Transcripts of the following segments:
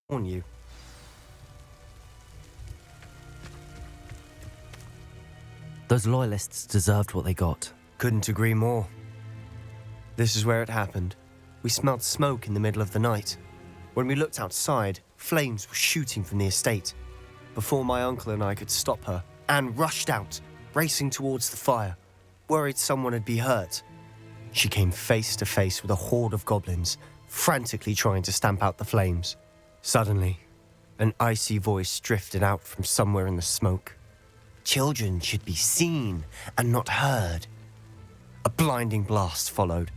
warn you. Those loyalists deserved what they got. Couldn't agree more. This is where it happened. We smelled smoke in the middle of the night. When we looked outside, flames were shooting from the estate. Before my uncle and I could stop her, Anne rushed out, racing towards the fire, worried someone had been hurt. She came face to face with a horde of goblins, frantically trying to stamp out the flames. Suddenly, an icy voice drifted out from somewhere in the smoke. Children should be seen and not heard. A blinding blast followed.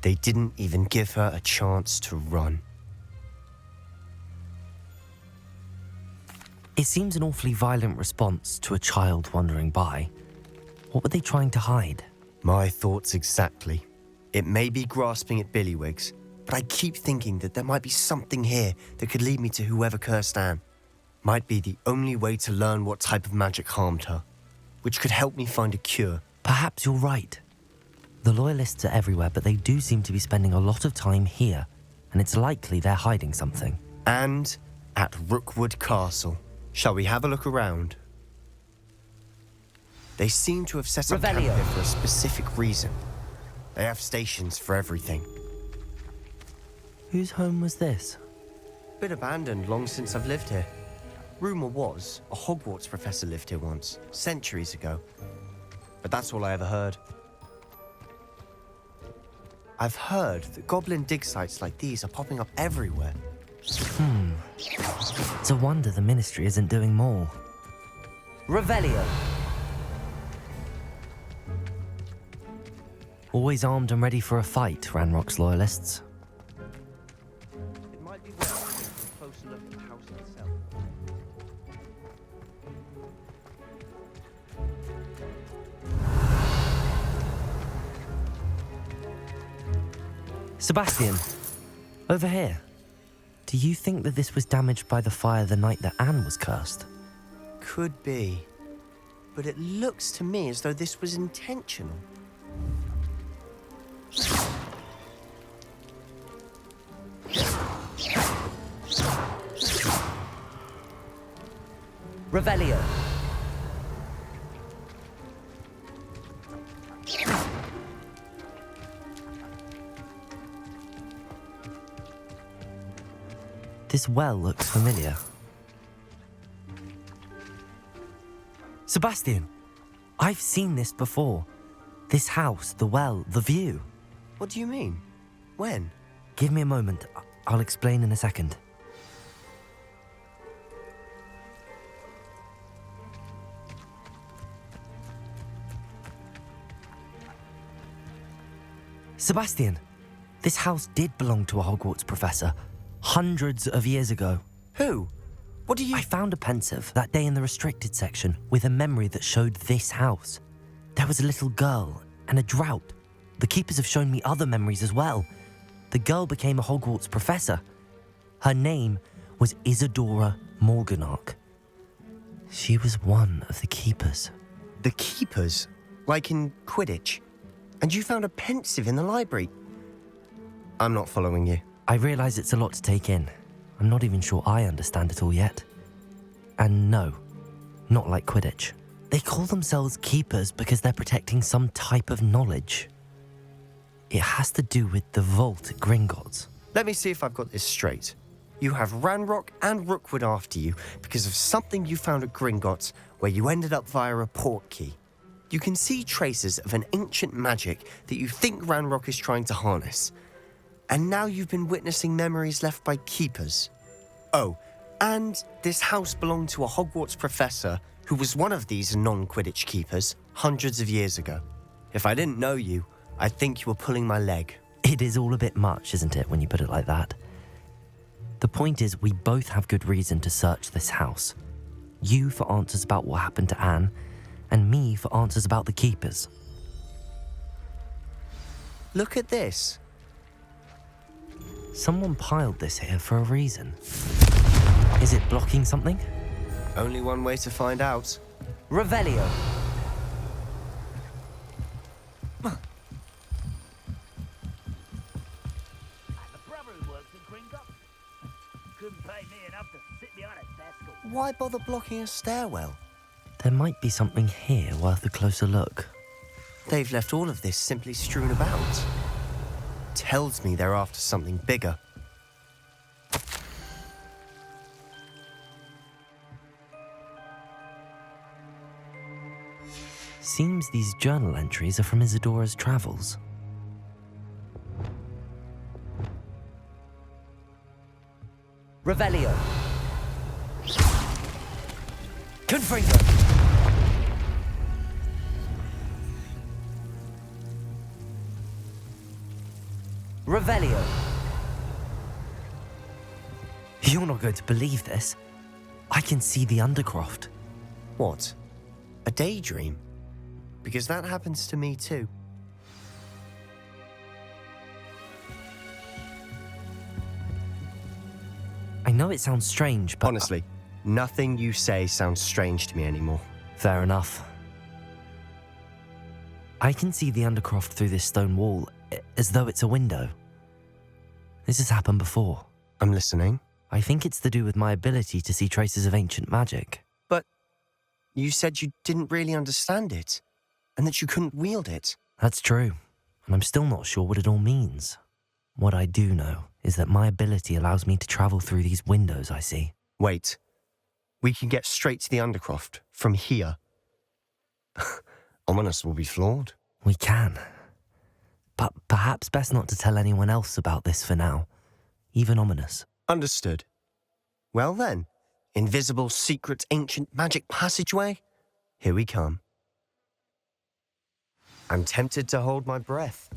They didn't even give her a chance to run. It seems an awfully violent response to a child wandering by. What were they trying to hide? My thoughts exactly. It may be grasping at Billywigs, but I keep thinking that there might be something here that could lead me to whoever cursed Anne. Might be the only way to learn what type of magic harmed her, which could help me find a cure. Perhaps you're right. The loyalists are everywhere, but they do seem to be spending a lot of time here, and it's likely they're hiding something. And at Rookwood Castle. Shall we have a look around? They seem to have set up camp here for a specific reason. They have stations for everything. Whose home was this? Been abandoned long since I've lived here. Rumour was a Hogwarts professor lived here once, centuries ago. But that's all I ever heard. I've heard that goblin dig sites like these are popping up everywhere. It's a wonder the Ministry isn't doing more. Revelio. Always armed and ready for a fight, Ranrock's loyalists. It might be worth taking a closer look at the house itself. Sebastian, over here. Do you think that this was damaged by the fire the night that Anne was cursed? Could be. But it looks to me as though this was intentional. Revelio. This well looks familiar. Sebastian, I've seen this before. This house, the well, the view. What do you mean? When? Give me a moment. I'll explain in a second. Sebastian, this house did belong to a Hogwarts professor hundreds of years ago. Who? What do you... I found a pensive that day in the restricted section with a memory that showed this house. There was a little girl and a drought. The keepers have shown me other memories as well. The girl became a Hogwarts professor. Her name was Isadora Morganach. She was one of the keepers. The keepers? Like in Quidditch? And you found a pensive in the library? I'm not following you. I realize it's a lot to take in. I'm not even sure I understand it all yet. And no, not like Quidditch. They call themselves keepers because they're protecting some type of knowledge. It has to do with the vault at Gringotts. Let me see if I've got this straight. You have Ranrock and Rookwood after you because of something you found at Gringotts where you ended up via a port key. You can see traces of an ancient magic that you think Ranrock is trying to harness. And now you've been witnessing memories left by keepers. Oh, and this house belonged to a Hogwarts professor who was one of these non-Quidditch keepers hundreds of years ago. If I didn't know you, I'd think you were pulling my leg. It is all a bit much, isn't it, when you put it like that? The point is, we both have good reason to search this house. You for answers about what happened to Anne, and me for answers about the keepers. Look at this. Someone piled this here for a reason. Is it blocking something? Only one way to find out. Revelio. The brother who works at Gringotts. Couldn't pay me enough to sit me on a desk. Why bother blocking a stairwell? There might be something here worth a closer look. They've left all of this simply strewn about. Tells me they're after something bigger. Seems these journal entries are from Isadora's travels. Revelio. Confringo. Revelio. You're not going to believe this. I can see the Undercroft. What? A daydream? Because that happens to me too. I know it sounds strange, but... Honestly, nothing you say sounds strange to me anymore. Fair enough. I can see the Undercroft through this stone wall, as though it's a window. This has happened before. I'm listening. I think it's to do with my ability to see traces of ancient magic. But you said you didn't really understand it, and that you couldn't wield it. That's true, and I'm still not sure what it all means. What I do know is that my ability allows me to travel through these windows I see. Wait. We can get straight to the Undercroft from here. Ominous will be flawed. We can. But perhaps best not to tell anyone else about this for now. Even Ominous. Understood. Well then, invisible, secret, ancient magic passageway? Here we come. I'm tempted to hold my breath.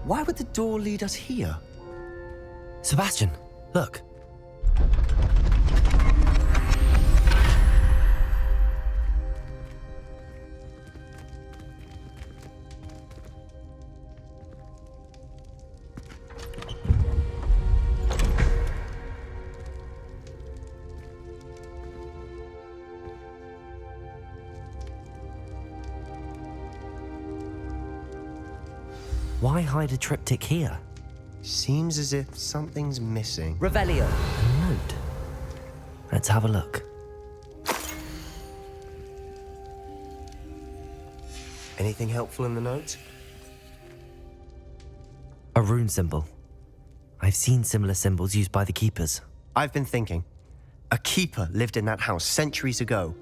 Why would the door lead us here? Sebastian, look. Why hide a triptych here? Seems as if something's missing. Revelio. A note. Let's have a look. Anything helpful in the note? A rune symbol. I've seen similar symbols used by the keepers. I've been thinking. A keeper lived in that house centuries ago,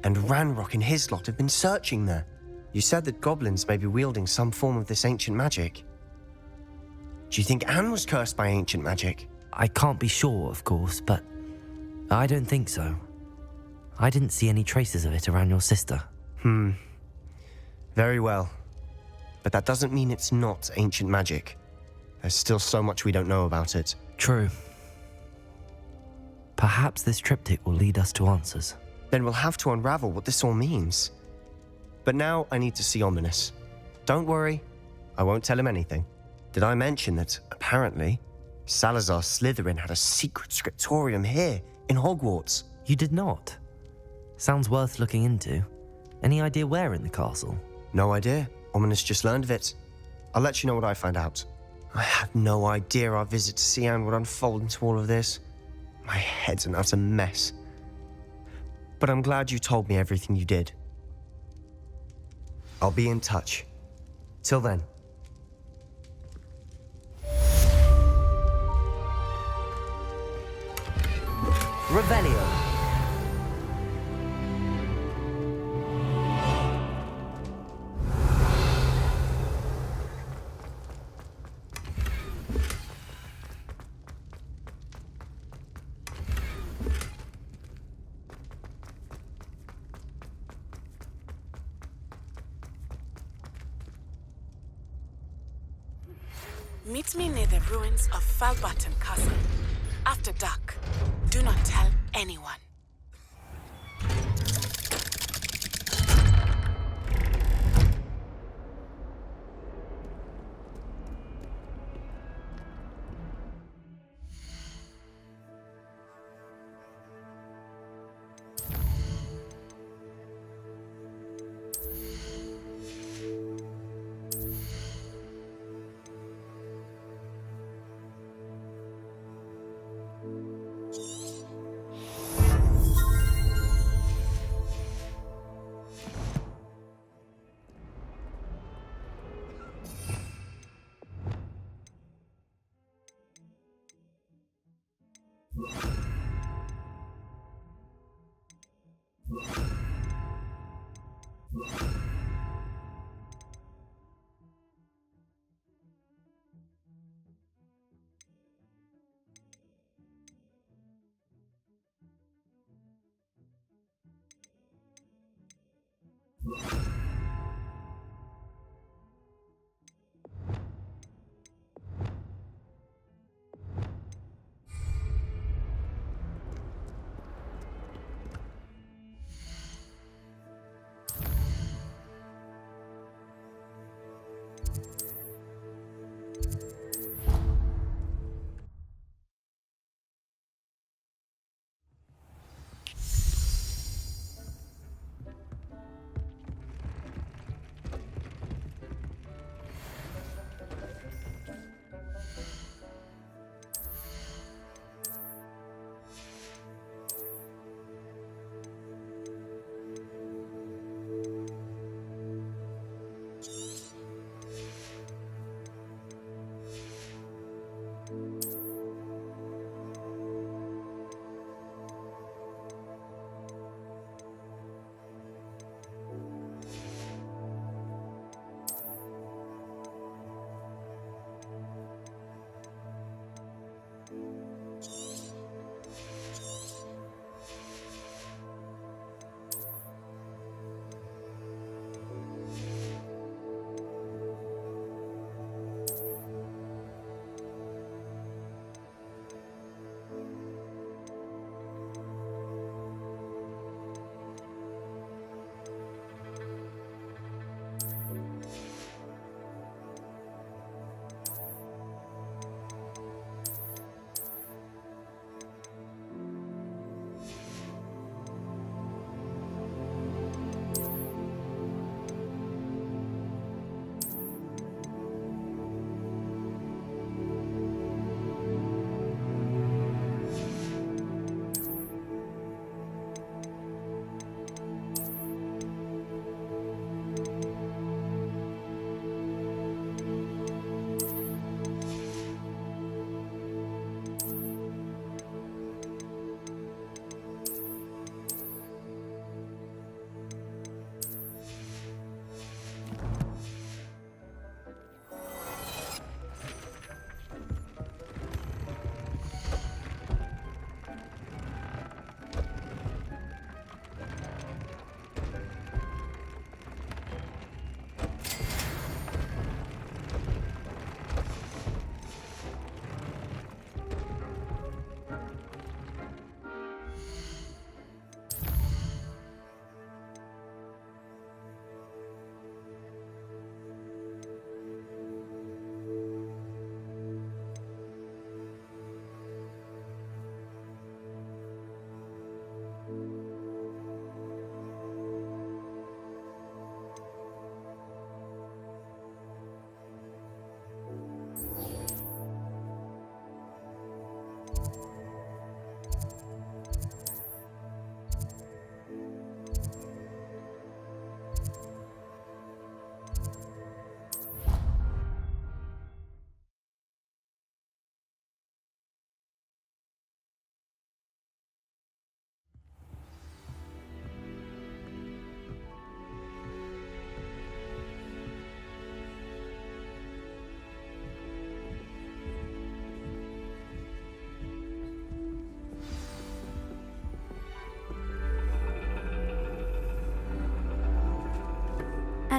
and Ranrock and his lot have been searching there. You said that goblins may be wielding some form of this ancient magic. Do you think Anne was cursed by ancient magic? I can't be sure, of course, but I don't think so. I didn't see any traces of it around your sister. Very well. But that doesn't mean it's not ancient magic. There's still so much we don't know about it. True. Perhaps this triptych will lead us to answers. Then we'll have to unravel what this all means. But now I need to see Ominous. Don't worry, I won't tell him anything. Did I mention that, apparently, Salazar Slytherin had a secret scriptorium here in Hogwarts? You did not? Sounds worth looking into. Any idea where in the castle? No idea. Ominous just learned of it. I'll let you know what I find out. I had no idea our visit to see Anne would unfold into all of this. My head's an utter mess. But I'm glad you told me everything you did. I'll be in touch. Till then. Revelio. Meet me near the ruins of Falbaton Castle. After dark. Do not tell anyone.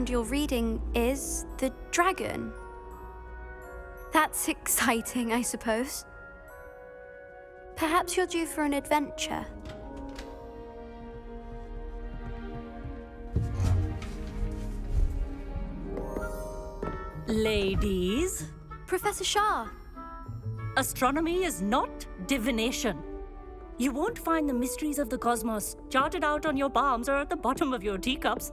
And your reading is The Dragon. That's exciting, I suppose. Perhaps you're due for an adventure. Ladies, Professor Shah, astronomy is not divination. You won't find the mysteries of the cosmos charted out on your palms or at the bottom of your teacups.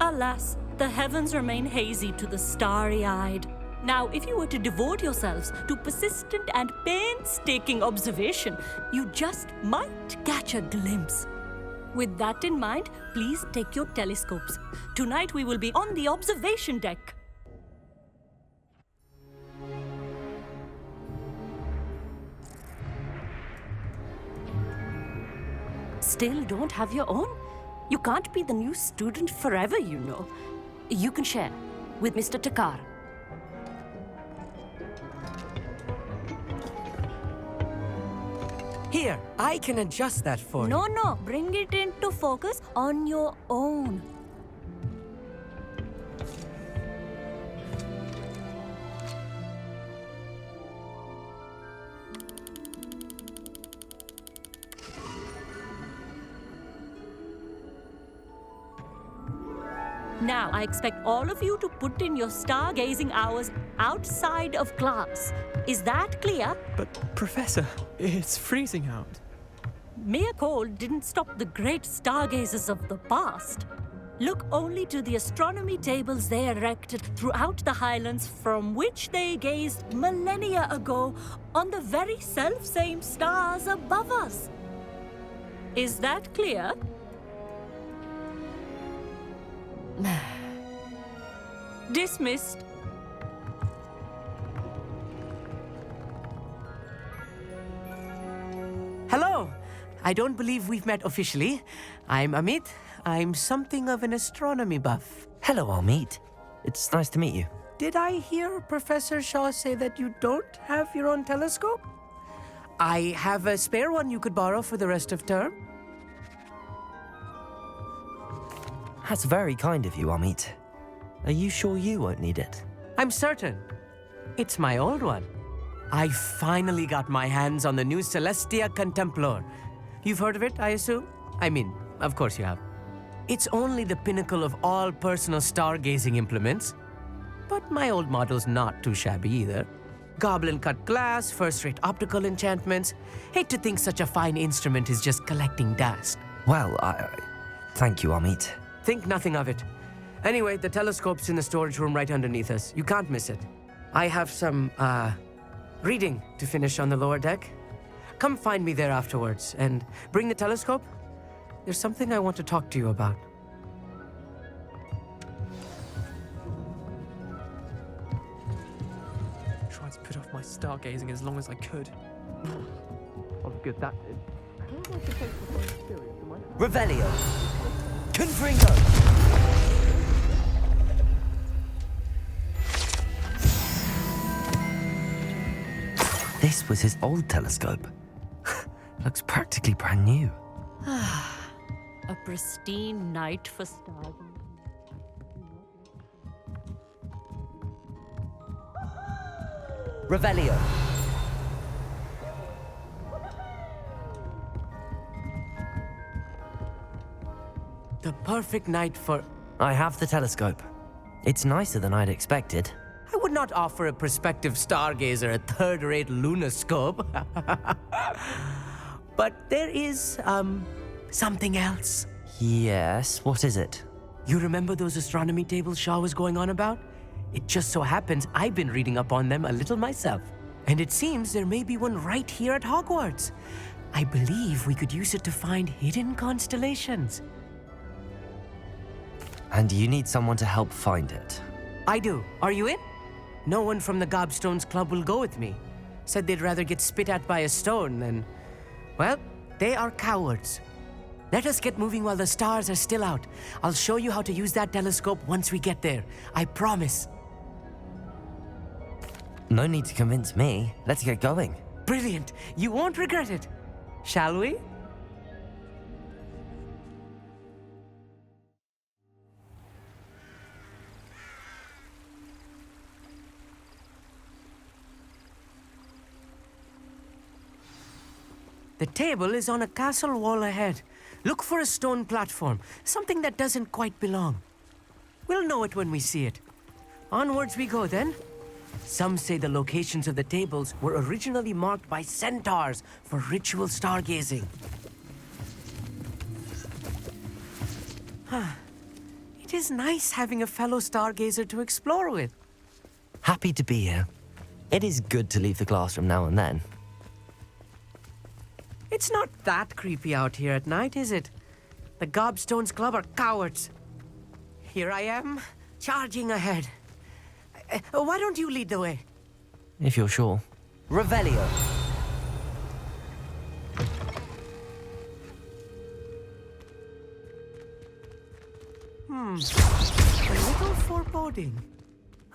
Alas, the heavens remain hazy to the starry-eyed. Now, if you were to devote yourselves to persistent and painstaking observation, you just might catch a glimpse. With that in mind, please take your telescopes. Tonight we will be on the observation deck. still don't have your own? You can't be the new student forever, you know. You can share with Mr. Takar. Here, I can adjust that for you. No, bring it into focus on your own. Now, I expect all of you to put in your stargazing hours outside of class. Is that clear? But, Professor, it's freezing out. Mere cold didn't stop the great stargazers of the past. Look only to the astronomy tables they erected throughout the highlands from which they gazed millennia ago on the very self-same stars above us. Is that clear? Dismissed. Hello. I don't believe we've met officially. I'm Amit. I'm something of an astronomy buff. Hello, Amit. It's nice to meet you. Did I hear Professor Shaw say that you don't have your own telescope? I have a spare one you could borrow for the rest of term. That's very kind of you, Amit. Are you sure you won't need it? I'm certain. It's my old one. I finally got my hands on the new Celestia Contemplar. You've heard of it, I assume? I mean, of course you have. It's only the pinnacle of all personal stargazing implements. But my old model's not too shabby either. Goblin-cut glass, first-rate optical enchantments. Hate to think such a fine instrument is just collecting dust. Well, thank you, Amit. Think nothing of it. Anyway, the telescope's in the storage room right underneath us. You can't miss it. I have some, reading to finish on the lower deck. Come find me there afterwards, and bring the telescope. There's something I want to talk to you about. I tried to put off my stargazing as long as I could. Oh, good, that is. Revelio. Confringo. This was his old telescope. Looks practically brand new. A pristine night for stars. Revelio. The perfect night for... I have the telescope. It's nicer than I'd expected. I would not offer a prospective stargazer a third-rate lunoscope. But there is, something else. Yes, what is it? You remember those astronomy tables Shaw was going on about? It just so happens I've been reading up on them a little myself. And it seems there may be one right here at Hogwarts. I believe we could use it to find hidden constellations. And you need someone to help find it. I do. Are you in? No one from the Gobstones Club will go with me. Said they'd rather get spit at by a stone than... Well, they are cowards. Let us get moving while the stars are still out. I'll show you how to use that telescope once we get there. I promise. No need to convince me. Let's get going. Brilliant. You won't regret it. Shall we? The table is on a castle wall ahead. Look for a stone platform, something that doesn't quite belong. We'll know it when we see it. Onwards we go then. Some say the locations of the tables were originally marked by centaurs for ritual stargazing. It is nice having a fellow stargazer to explore with. Happy to be here. It is good to leave the classroom now and then. It's not that creepy out here at night, is it? The Gobstones Club are cowards. Here I am, charging ahead. Why don't you lead the way? If you're sure. Revelio. a little foreboding.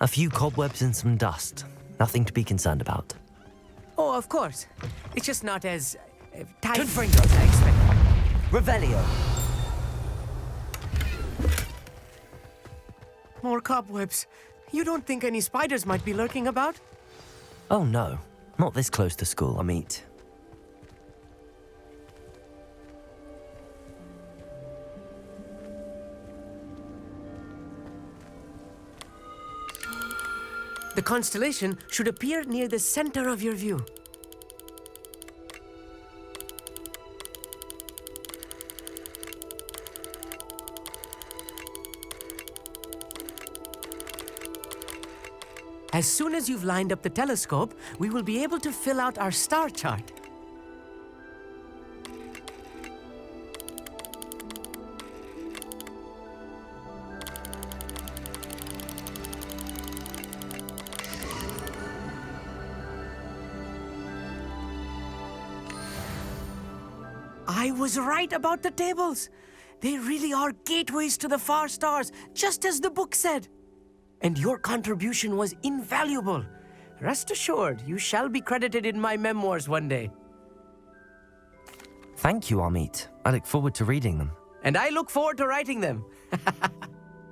A few cobwebs and some dust. Nothing to be concerned about. Oh, of course. It's just not as tight as I expected. Revelio. More cobwebs. You don't think any spiders might be lurking about? Oh no, not this close to school, Amit. The constellation should appear near the center of your view. As soon as you've lined up the telescope, we will be able to fill out our star chart. I was right about the tables. They really are gateways to the far stars, just as the book said. And your contribution was invaluable. Rest assured, you shall be credited in my memoirs one day. Thank you, Amit. I look forward to reading them. And I look forward to writing them.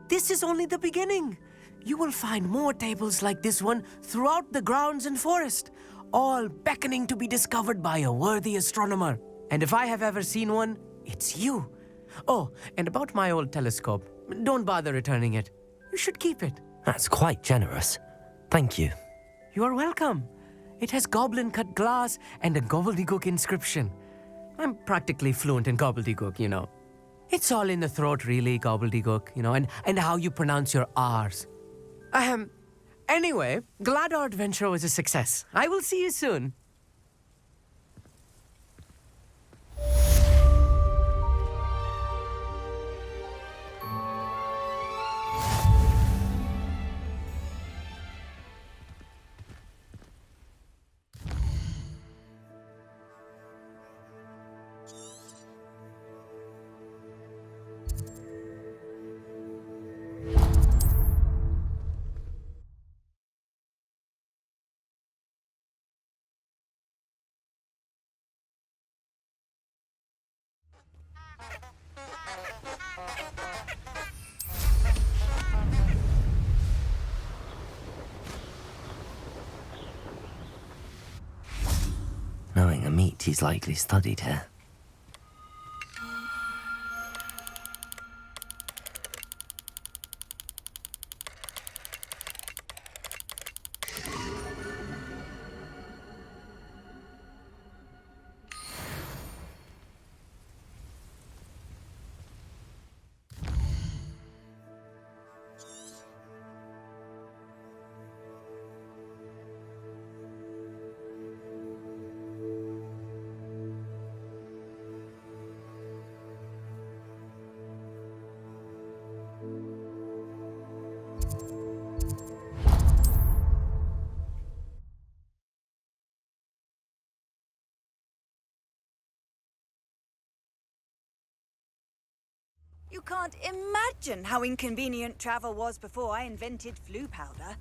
This is only the beginning. You will find more tables like this one throughout the grounds and forest, all beckoning to be discovered by a worthy astronomer. And if I have ever seen one, it's you. Oh, and about my old telescope, don't bother returning it. You should keep it. That's quite generous. Thank you. You are welcome. It has goblin-cut glass and a gobbledygook inscription. I'm practically fluent in gobbledygook, you know. It's all in the throat, really, gobbledygook, you know, and how you pronounce your R's. Anyway, glad our adventure was a success. I will see you soon. Knowing Amit, he's likely studied here. You can't imagine how inconvenient travel was before I invented flu powder.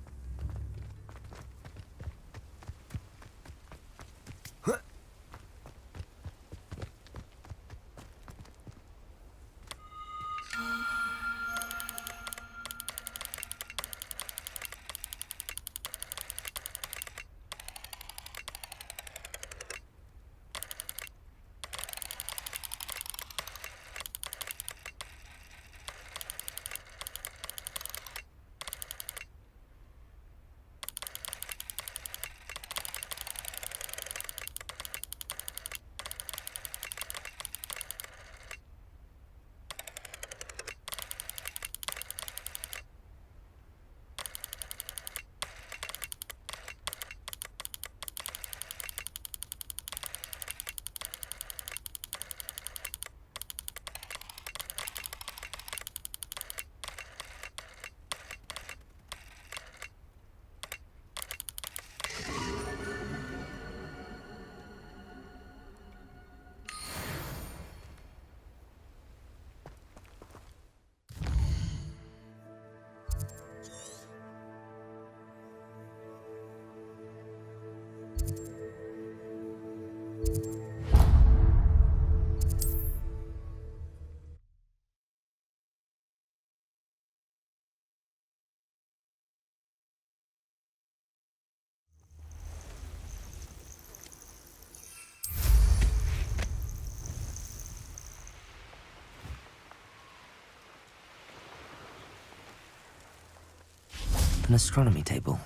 An astronomy table.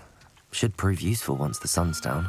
Should prove useful once the sun's down.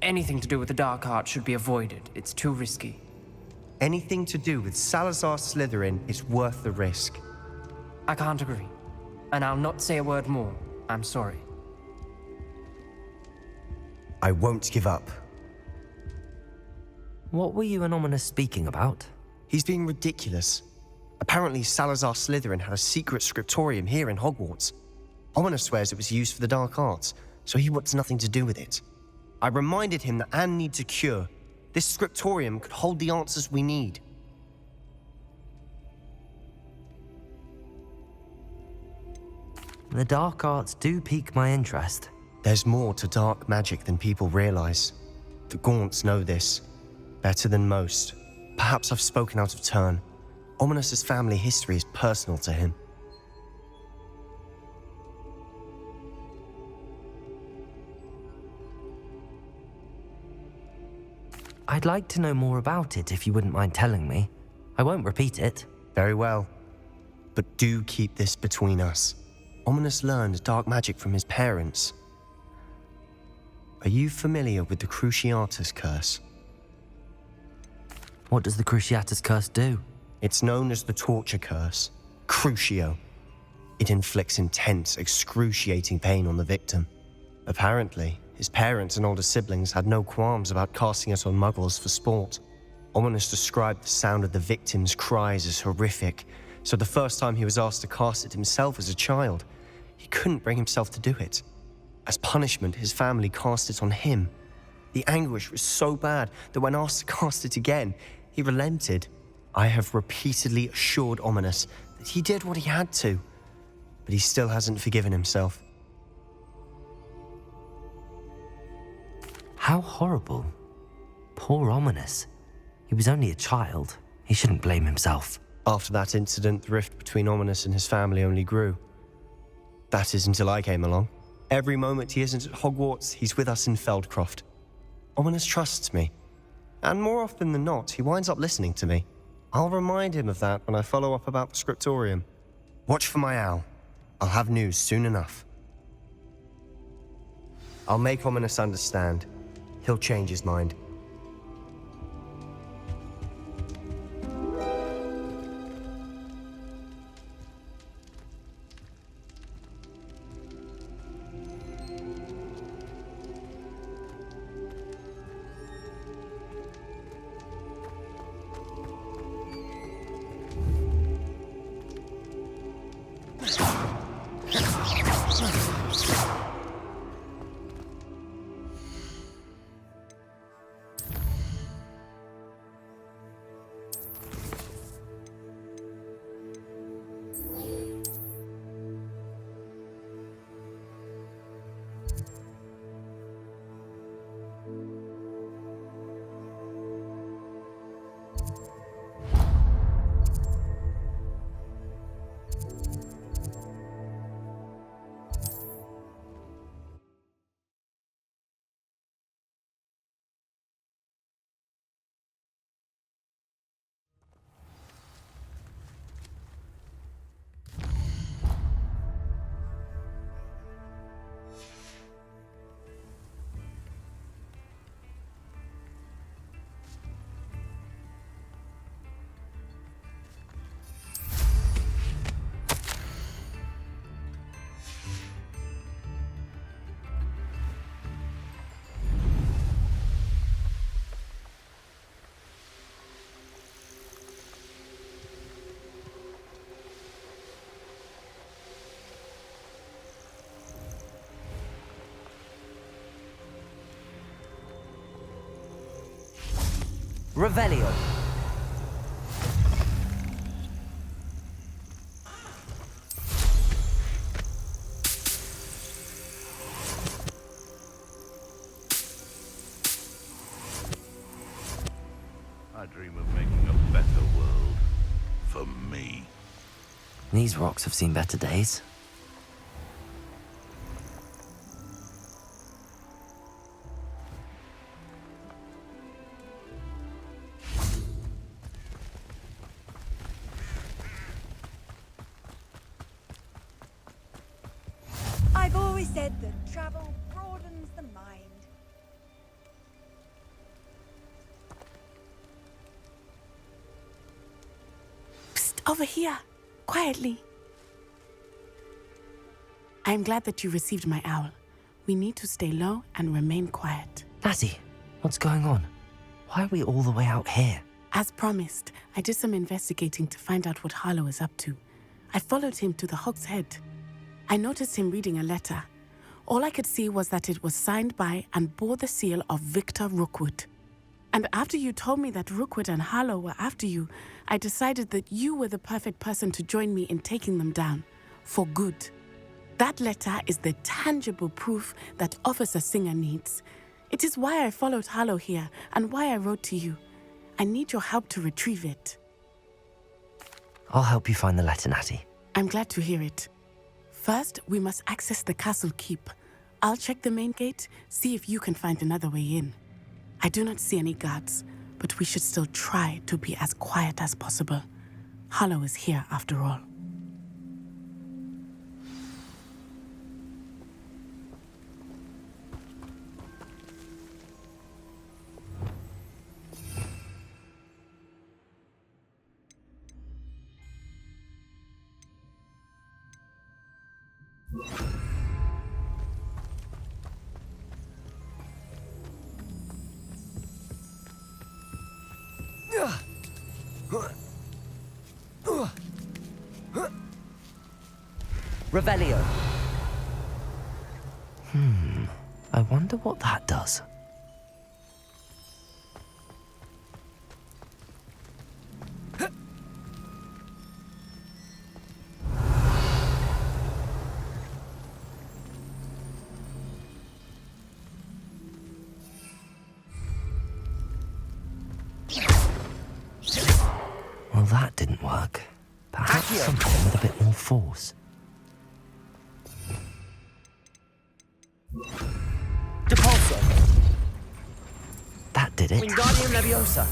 Anything to do with the dark art should be avoided. It's too risky. Anything to do with Salazar Slytherin is worth the risk. I can't agree. And I'll not say a word more. I'm sorry. I won't give up. What were you and Ominous speaking about? He's being ridiculous. Apparently Salazar Slytherin had a secret scriptorium here in Hogwarts. Ominous swears it was used for the dark arts, so he wants nothing to do with it. I reminded him that Anne needs a cure. This scriptorium could hold the answers we need. The dark arts do pique my interest. There's more to dark magic than people realize. The Gaunts know this better than most. Perhaps I've spoken out of turn. Ominous's family history is personal to him. I'd like to know more about it if you wouldn't mind telling me. I won't repeat it. Very well. But do keep this between us. Ominous learned dark magic from his parents. Are you familiar with the Cruciatus Curse? What does the Cruciatus Curse do? It's known as the Torture Curse, Crucio. It inflicts intense, excruciating pain on the victim. Apparently, his parents and older siblings had no qualms about casting it on muggles for sport. Ominous described the sound of the victim's cries as horrific, so the first time he was asked to cast it himself as a child, he couldn't bring himself to do it. As punishment, his family cast it on him. The anguish was so bad that when asked to cast it again, he relented. I have repeatedly assured Ominous that he did what he had to, but he still hasn't forgiven himself. How horrible. Poor Ominous. He was only a child. He shouldn't blame himself. After that incident, the rift between Ominous and his family only grew. That is until I came along. Every moment he isn't at Hogwarts, he's with us in Feldcroft. Ominous trusts me. And more often than not, he winds up listening to me. I'll remind him of that when I follow up about the scriptorium. Watch for my owl. I'll have news soon enough. I'll make Ominous understand. He'll change his mind. Revelio. I dream of making a better world for me. These rocks have seen better days. I've always said that travel broadens the mind. Psst, over here. Quietly. I'm glad that you received my owl. We need to stay low and remain quiet. Lassie, what's going on? Why are we all the way out here? As promised, I did some investigating to find out what Harlow is up to. I followed him to the Hog's Head. I noticed him reading a letter. All I could see was that it was signed by and bore the seal of Victor Rookwood. And after you told me that Rookwood and Harlow were after you, I decided that you were the perfect person to join me in taking them down. For good. That letter is the tangible proof that Officer Singer needs. It is why I followed Harlow here and why I wrote to you. I need your help to retrieve it. I'll help you find the letter, Natty. I'm glad to hear it. First, we must access the castle keep. I'll check the main gate, see if you can find another way in. I do not see any guards, but we should still try to be as quiet as possible. Harlow is here after all. Revelio. I wonder what that does. Well, that didn't work. Perhaps something with a bit more force. Depulso. That did it. Wingardium Leviosa.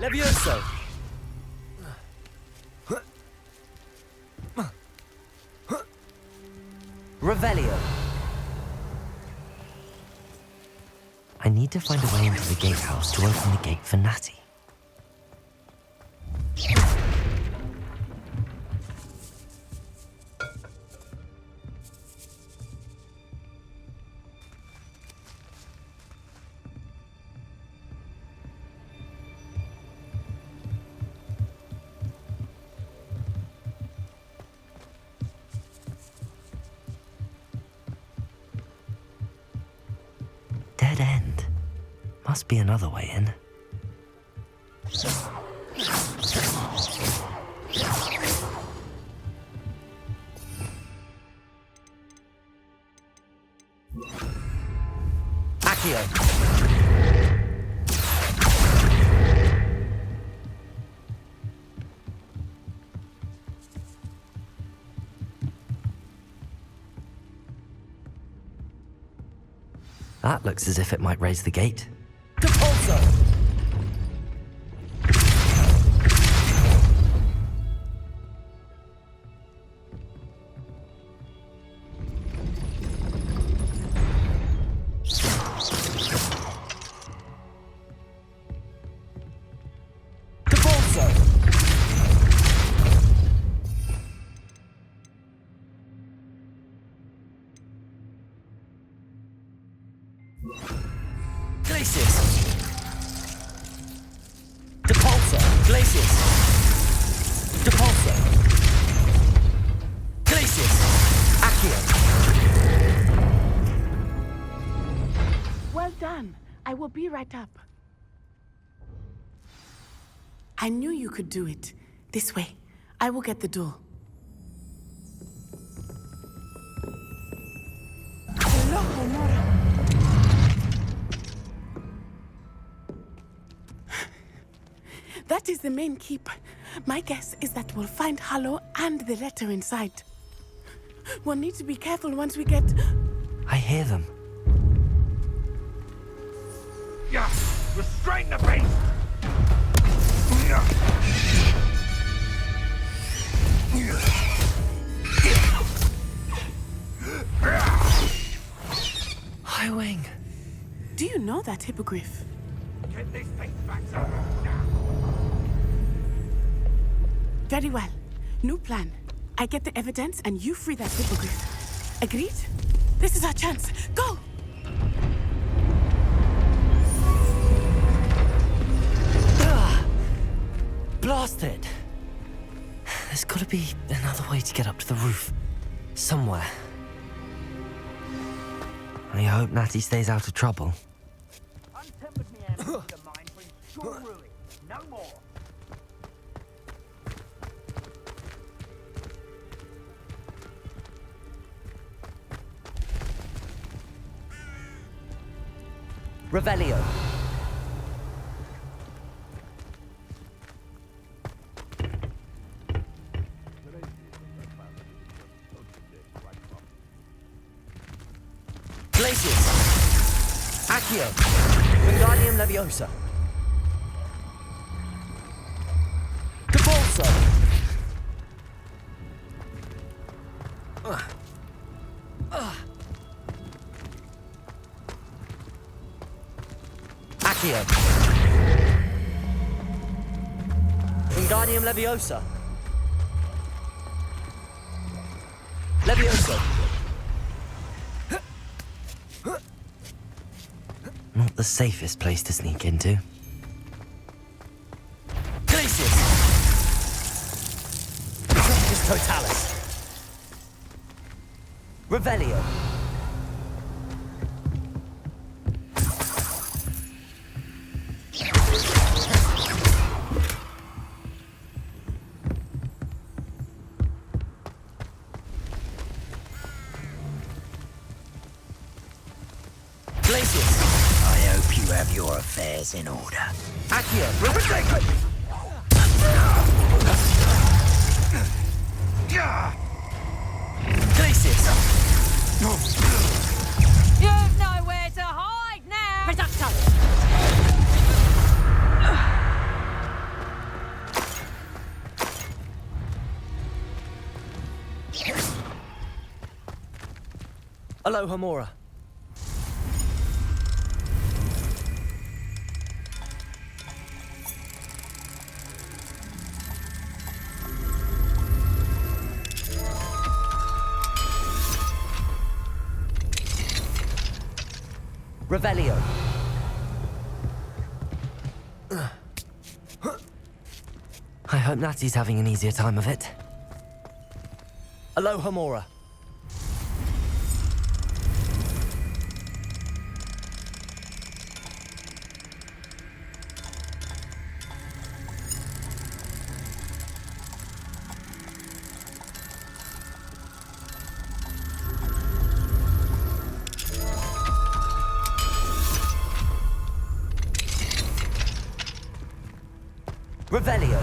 Levioso. Revelio. I need to find a way into the gatehouse to open the gate for Natty. Dead end. Must be another way in. Accio. That looks as if it might raise the gate. Depulso. Depulso. Glacius. Depulso. Glacius. Depulso. Glacius. Accio. Well done. I will be right up. I knew you could do it. This way. I will get the door. That is the main keep. My guess is that we'll find Harlow and the letter inside. We'll need to be careful once we get... I hear them. Yeah, restrain the beast! High Wing. Do you know that hippogriff? Get this thing back up now. Very well. New plan. I get the evidence and you free that hippogriff. Agreed? This is our chance. Go! Blasted! There's gotta be another way to get up to the roof. Somewhere. I hope Natty stays out of trouble. Untempered meanders of your mind bring sure ruin. No more. Revelio. Glacius. Accio. Wingardium Leviosa. Cabolso. Accio. Wingardium Leviosa. Leviosa. Not the safest place to sneak into. Glacius! Protectus Totalis. Revelio. Glacius. I hope you have your affairs in order. Accio. Glacius. You've nowhere to hide now! Reducto! Aloha Mora. Revelio. I hope Natty's having an easier time of it. Aloha Mora. Revelio.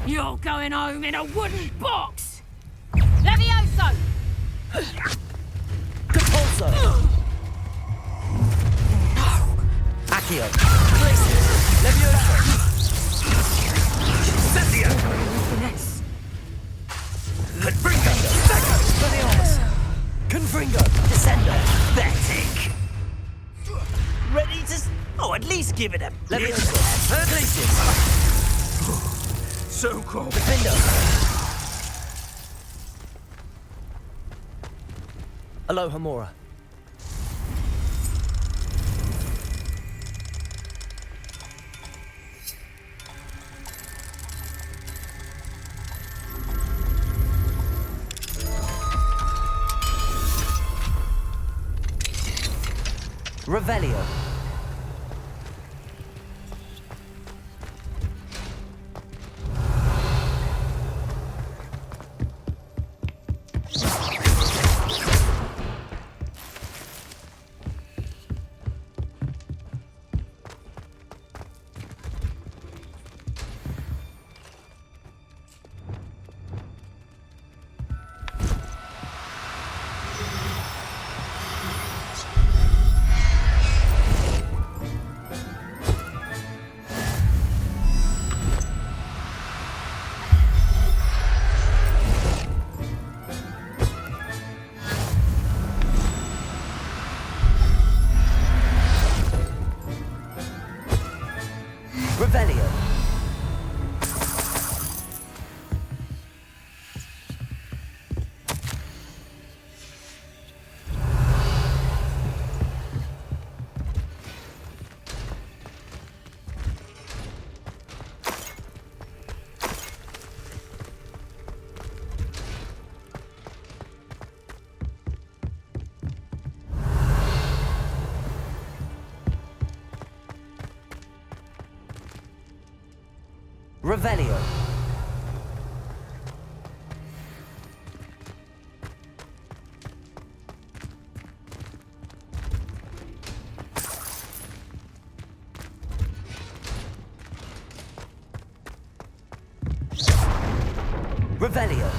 You're going home in a wooden box! Levioso! Capulso. Accio. Glacius. Leviosa. Incendio. Finesse. Confringo. Leviosa. Confringo. Descendo. Pathetic. Ready to... Oh, at least give it a... Leviosa. Glacius. So cold. Defendo. Aloha Mora. Revelio. Revelio. Revelio.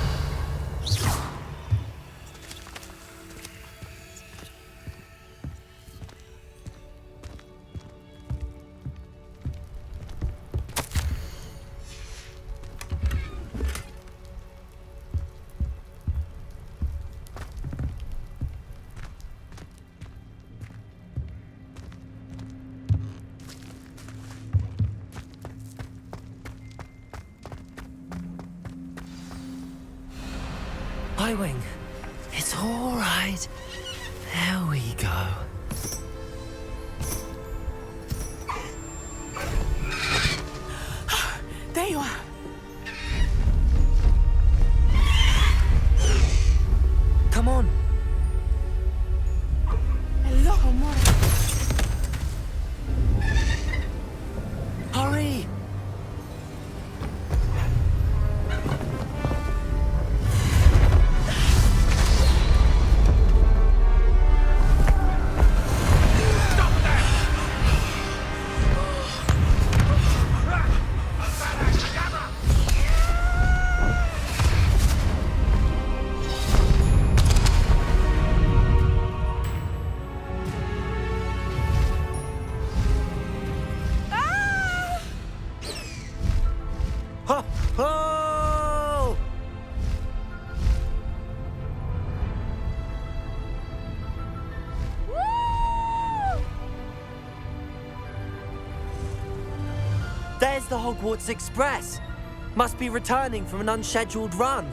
Wing. It's all right. There we go. There you are. Come on. Hello, amor. Hurry. Oh! There's the Hogwarts Express. Must be returning from an unscheduled run.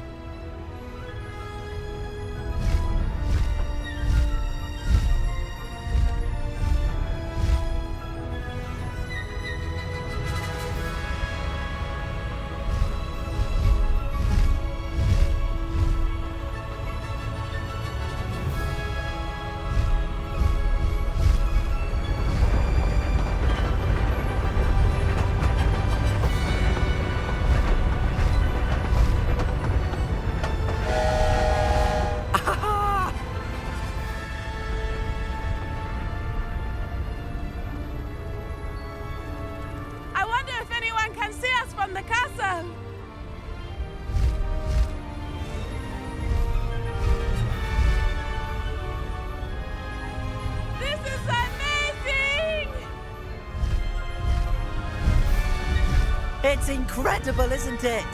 It's incredible, isn't it?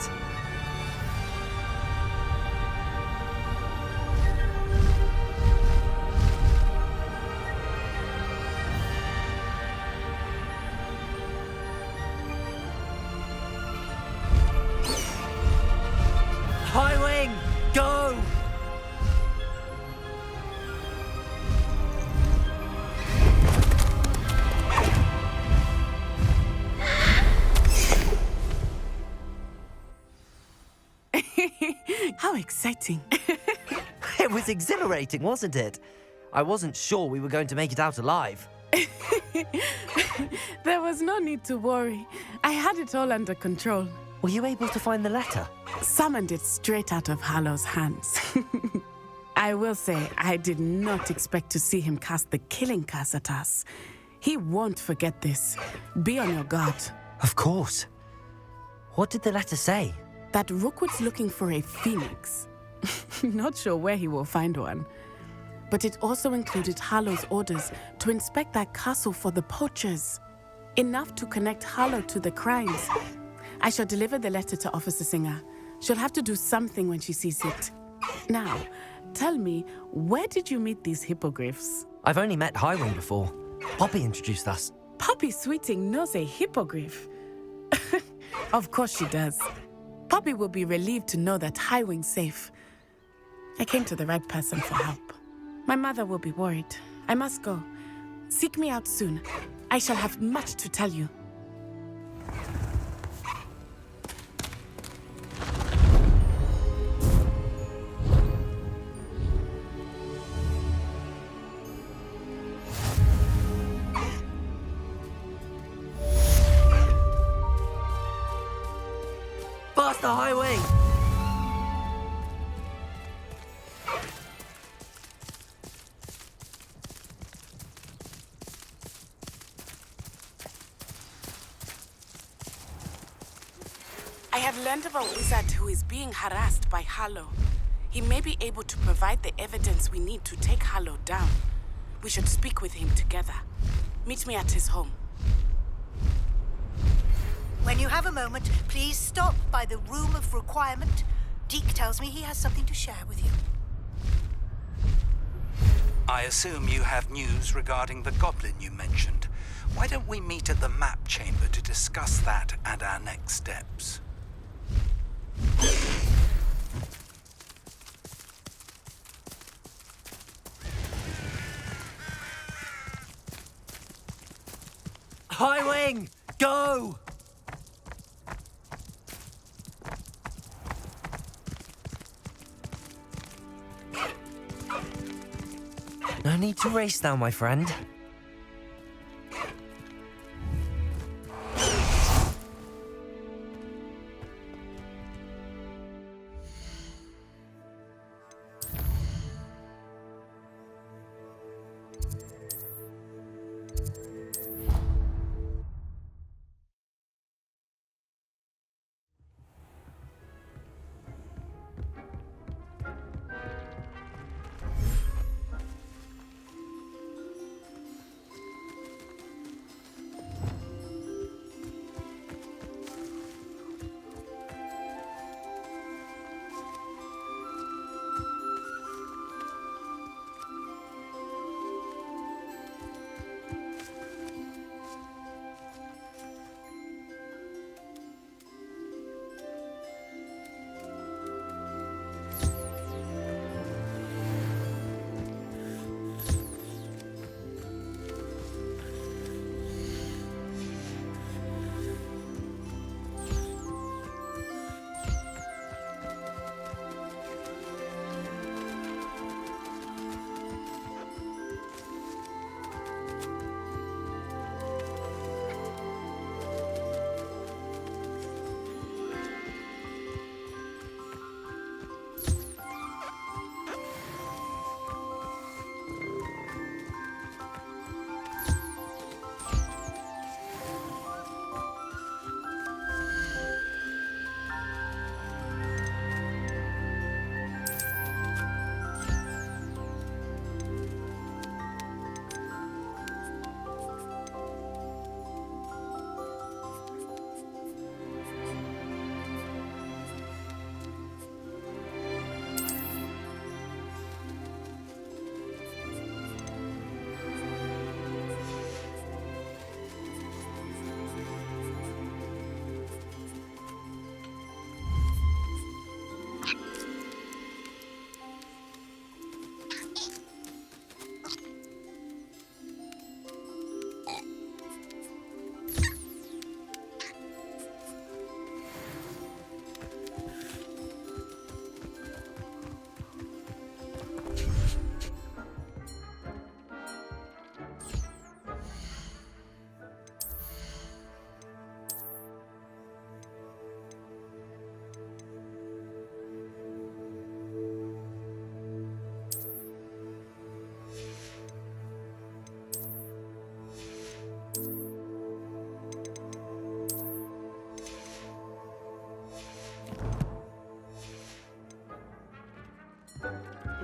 High wing, go! How exciting. It was exhilarating, wasn't it? I wasn't sure we were going to make it out alive. There was no need to worry. I had it all under control. Were you able to find the letter? Summoned it straight out of Harlow's hands. I will say, I did not expect to see him cast the killing curse at us. He won't forget this. Be on your guard. Of course. What did the letter say? That Rookwood's looking for a phoenix. Not sure where he will find one. But it also included Harlow's orders to inspect that castle for the poachers. Enough to connect Harlow to the crimes. I shall deliver the letter to Officer Singer. She'll have to do something when she sees it. Now, tell me, where did you meet these hippogriffs? I've only met Highwing before. Poppy introduced us. Poppy Sweeting knows a hippogriff. Of course she does. Poppy will be relieved to know that Highwing's safe. I came to the right person for help. My mother will be worried. I must go. Seek me out soon. I shall have much to tell you. the highway! I have learned of a wizard who is being harassed by Harlow. He may be able to provide the evidence we need to take Harlow down. We should speak with him together. Meet me at his home. When you have a moment, please stop by the room of requirement. Deke tells me he has something to share with you. I assume you have news regarding the goblin you mentioned. Why don't we meet at the map chamber to discuss that and our next steps? Highwing! Go! No need to race now, my friend.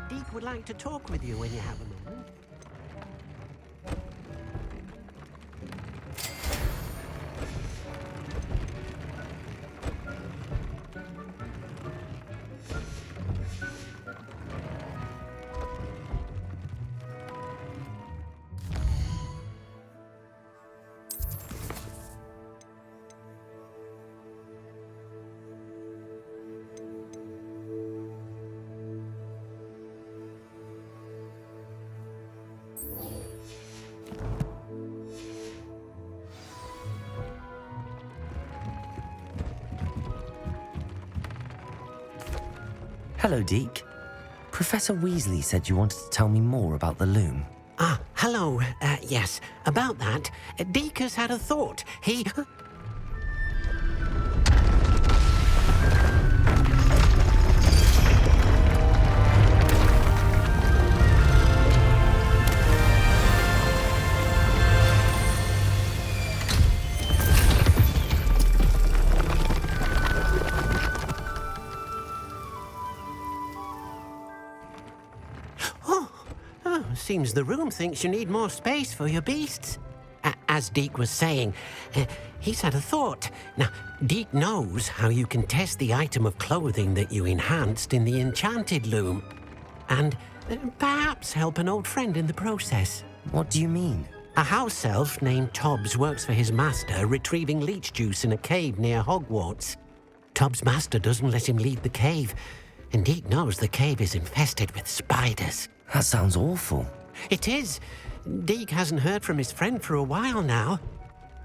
Deke would like to talk with you when you have a moment. Hello, Deke. Professor Weasley said you wanted to tell me more about the loom. Ah, hello. Yes, about that. Deke has had a thought. seems the room thinks you need more space for your beasts. As Deke was saying, he's had a thought. Now, Deke knows how you can test the item of clothing that you enhanced in the enchanted loom. And perhaps help an old friend in the process. What do you mean? A house elf named Tobbs works for his master, retrieving leech juice in a cave near Hogwarts. Tobbs' master doesn't let him leave the cave, and Deke knows the cave is infested with spiders. That sounds awful. It is. Deke hasn't heard from his friend for a while now.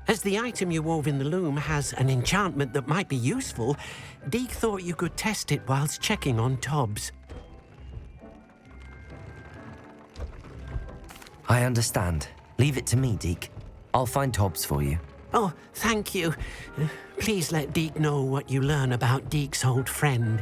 As the item you wove in the loom has an enchantment that might be useful, Deke thought you could test it whilst checking on Tobbs. I understand. Leave it to me, Deke. I'll find Tobbs for you. Oh, thank you. Please let Deke know what you learn about Deke's old friend.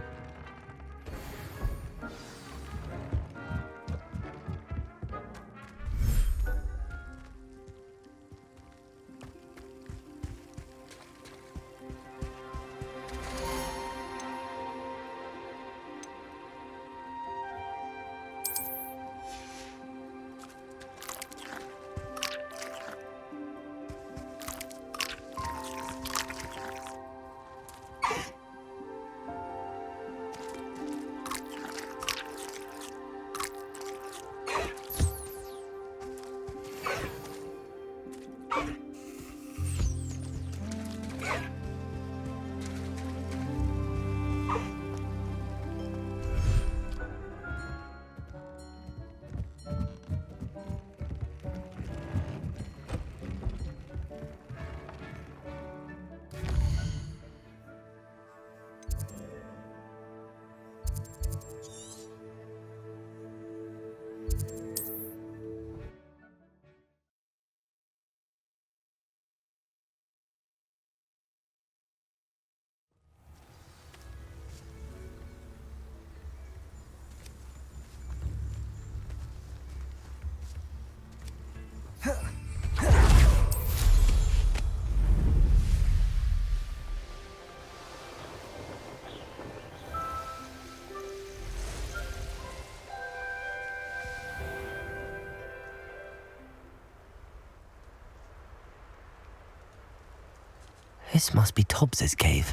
This must be Tobbs's cave.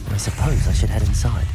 I suppose I should head inside.